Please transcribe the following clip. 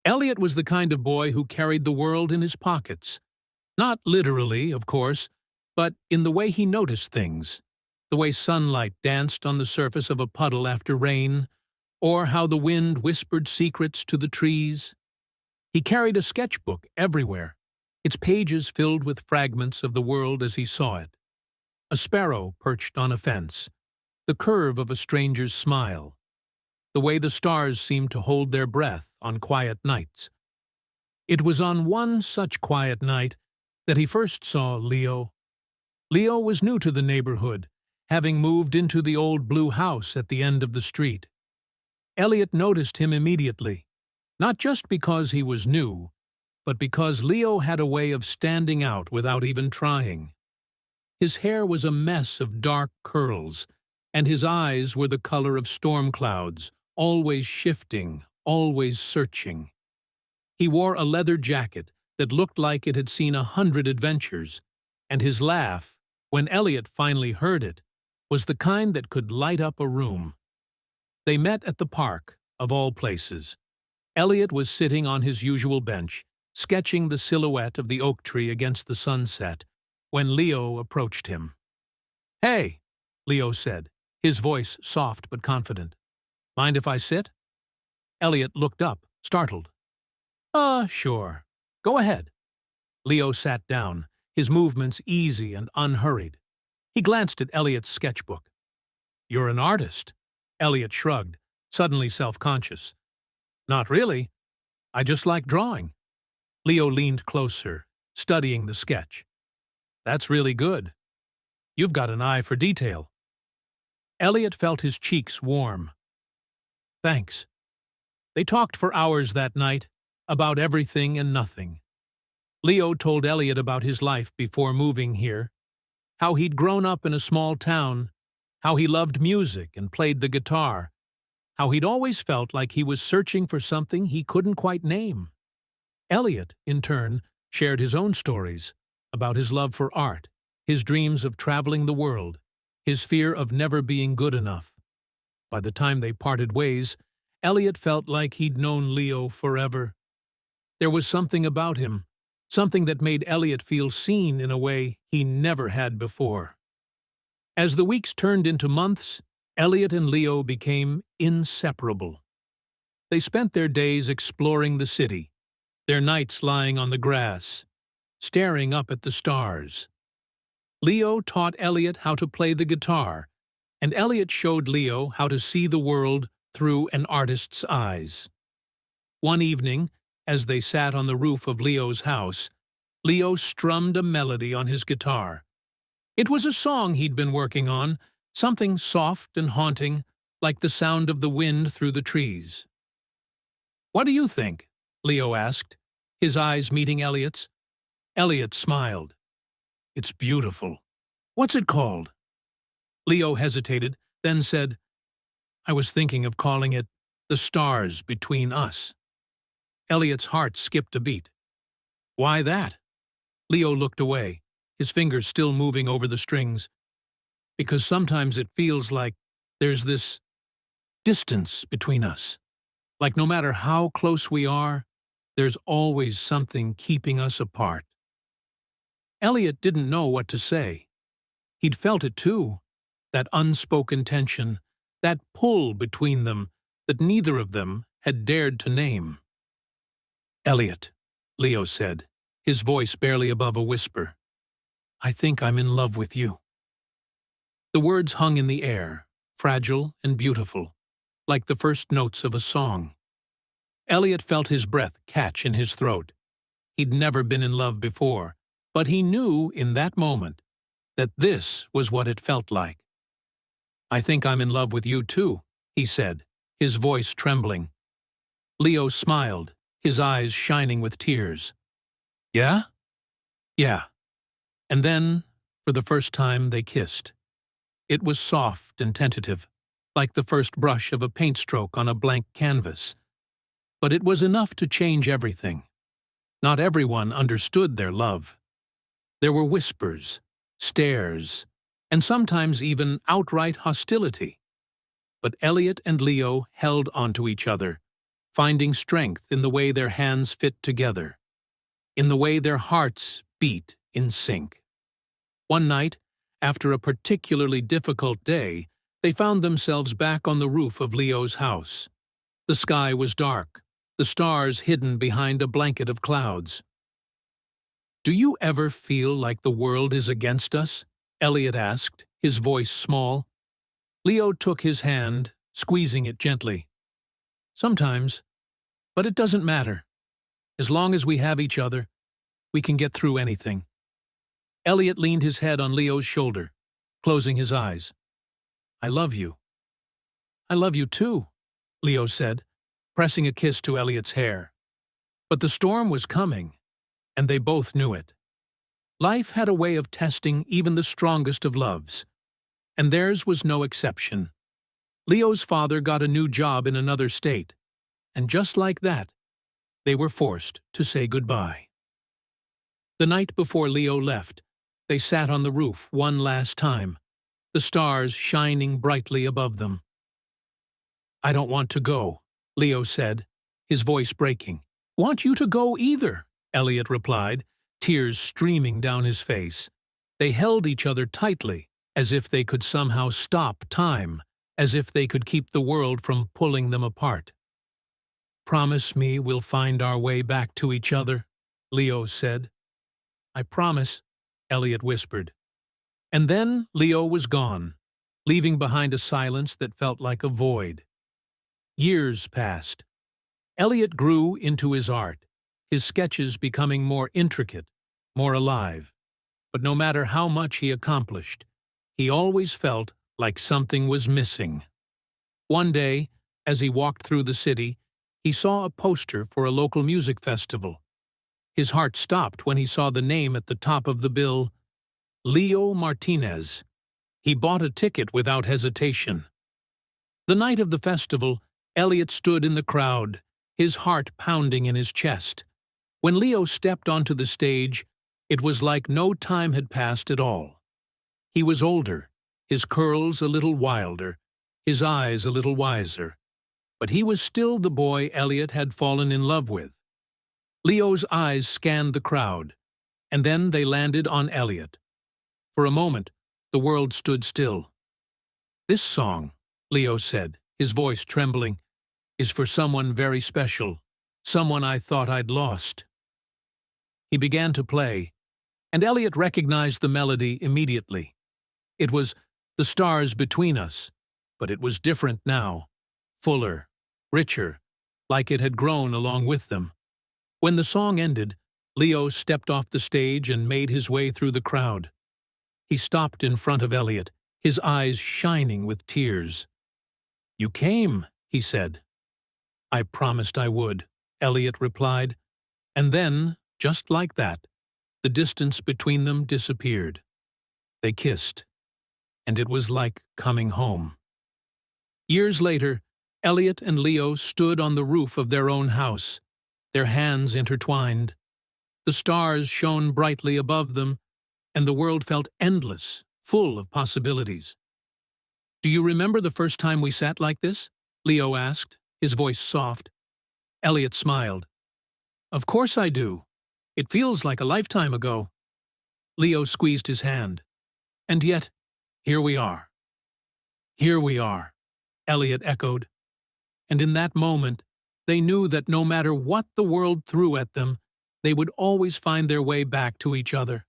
Elliot was the kind of boy who carried the world in his pockets. Not literally, of course, but in the way he noticed things. The way sunlight danced on the surface of a puddle after rain, or how the wind whispered secrets to the trees. He carried a sketchbook everywhere, its pages filled with fragments of the world as he saw it. A sparrow perched on a fence, the curve of a stranger's smile, the way the stars seemed to hold their breath on quiet nights. It was on one such quiet night that he first saw Leo. Leo was new to the neighborhood, having moved into the old blue house at the end of the street. Elliot noticed him immediately, not just because he was new, but because Leo had a way of standing out without even trying. His hair was a mess of dark curls, and his eyes were the color of storm clouds, always shifting, always searching. He wore a leather jacket that looked like it had seen 100 adventures, and his laugh, when Elliot finally heard it, was the kind that could light up a room. They met at the park, of all places. Elliot was sitting on his usual bench, sketching the silhouette of the oak tree against the sunset, when Leo approached him. "Hey," Leo said, his voice soft but confident. "Mind if I sit?" Elliot looked up, startled. Sure. Go ahead." Leo sat down, his movements easy and unhurried. He glanced at Elliot's sketchbook. "You're an artist." Elliot shrugged, suddenly self-conscious. "Not really. I just like drawing." Leo leaned closer, studying the sketch. "That's really good. You've got an eye for detail." Elliot felt his cheeks warm. "Thanks." They talked for hours that night, about everything and nothing. Leo told Elliot about his life before moving here, how he'd grown up in a small town, how he loved music and played the guitar, how he'd always felt like he was searching for something he couldn't quite name. Elliot, in turn, shared his own stories about his love for art, his dreams of traveling the world, his fear of never being good enough. By the time they parted ways, Elliot felt like he'd known Leo forever. There was something about him, something that made Elliot feel seen in a way he never had before. As the weeks turned into months, Elliot and Leo became inseparable. They spent their days exploring the city, their nights lying on the grass, staring up at the stars. Leo taught Elliot how to play the guitar, and Elliot showed Leo how to see the world through an artist's eyes. One evening, as they sat on the roof of Leo's house, Leo strummed a melody on his guitar. It was a song he'd been working on, something soft and haunting, like the sound of the wind through the trees. "What do you think?" Leo asked, his eyes meeting Elliot's. Elliot smiled. "It's beautiful. What's it called?" Leo hesitated, then said, "I was thinking of calling it The Stars Between Us." Elliot's heart skipped a beat. "Why that?" Leo looked away, his fingers still moving over the strings. "Because sometimes it feels like there's this distance between us. Like no matter how close we are, there's always something keeping us apart." Elliot didn't know what to say. He'd felt it too, that unspoken tension, that pull between them that neither of them had dared to name. "Elliot," Leo said, his voice barely above a whisper, "I think I'm in love with you." The words hung in the air, fragile and beautiful, like the first notes of a song. Elliot felt his breath catch in his throat. He'd never been in love before, but he knew in that moment that this was what it felt like. "I think I'm in love with you too," he said, his voice trembling. Leo smiled, his eyes shining with tears. "Yeah?" "Yeah." And then, for the first time, they kissed. It was soft and tentative, like the first brush of a paint stroke on a blank canvas. But it was enough to change everything. Not everyone understood their love. There were whispers, stares, and sometimes even outright hostility. But Elliot and Leo held onto each other, finding strength in the way their hands fit together, in the way their hearts beat in sync. One night, after a particularly difficult day, they found themselves back on the roof of Leo's house. The sky was dark, the stars hidden behind a blanket of clouds. "Do you ever feel like the world is against us?" Elliot asked, his voice small. Leo took his hand, squeezing it gently. "Sometimes, but it doesn't matter. As long as we have each other, we can get through anything." Elliot leaned his head on Leo's shoulder, closing his eyes. "I love you." "I love you too," Leo said, pressing a kiss to Elliot's hair. But the storm was coming, and they both knew it. Life had a way of testing even the strongest of loves, and theirs was no exception. Leo's father got a new job in another state, and just like that, they were forced to say goodbye. The night before Leo left, they sat on the roof one last time, the stars shining brightly above them. "I don't want to go," Leo said, his voice breaking. "Want you to go either," Elliot replied, tears streaming down his face. They held each other tightly, as if they could somehow stop time, as if they could keep the world from pulling them apart. "Promise me we'll find our way back to each other," Leo said. "I promise," Elliot whispered. And then Leo was gone, leaving behind a silence that felt like a void. Years passed. Elliot grew into his art, his sketches becoming more intricate, more alive. But no matter how much he accomplished, he always felt like something was missing. One day, as he walked through the city, he saw a poster for a local music festival. His heart stopped when he saw the name at the top of the bill, Leo Martinez. He bought a ticket without hesitation. The night of the festival, Elliot stood in the crowd, his heart pounding in his chest. When Leo stepped onto the stage, it was like no time had passed at all. He was older, his curls a little wilder, his eyes a little wiser, but he was still the boy Elliot had fallen in love with. Leo's eyes scanned the crowd, and then they landed on Elliot. For a moment, the world stood still. "This song," Leo said, his voice trembling, "is for someone very special, someone I thought I'd lost." He began to play, and Elliot recognized the melody immediately. It was "The Stars Between Us," but it was different now, fuller, richer, like it had grown along with them. When the song ended, Leo stepped off the stage and made his way through the crowd. He stopped in front of Elliot, his eyes shining with tears. "You came," he said. "I promised I would," Elliot replied, and then, just like that, the distance between them disappeared. They kissed, and it was like coming home. Years later, Elliot and Leo stood on the roof of their own house, their hands intertwined. The stars shone brightly above them, and the world felt endless, full of possibilities. "Do you remember the first time we sat like this?" Leo asked, his voice soft. Elliot smiled. "Of course I do. It feels like a lifetime ago." Leo squeezed his hand. "And yet, here we are." "Here we are," Elliot echoed. And in that moment, they knew that no matter what the world threw at them, they would always find their way back to each other.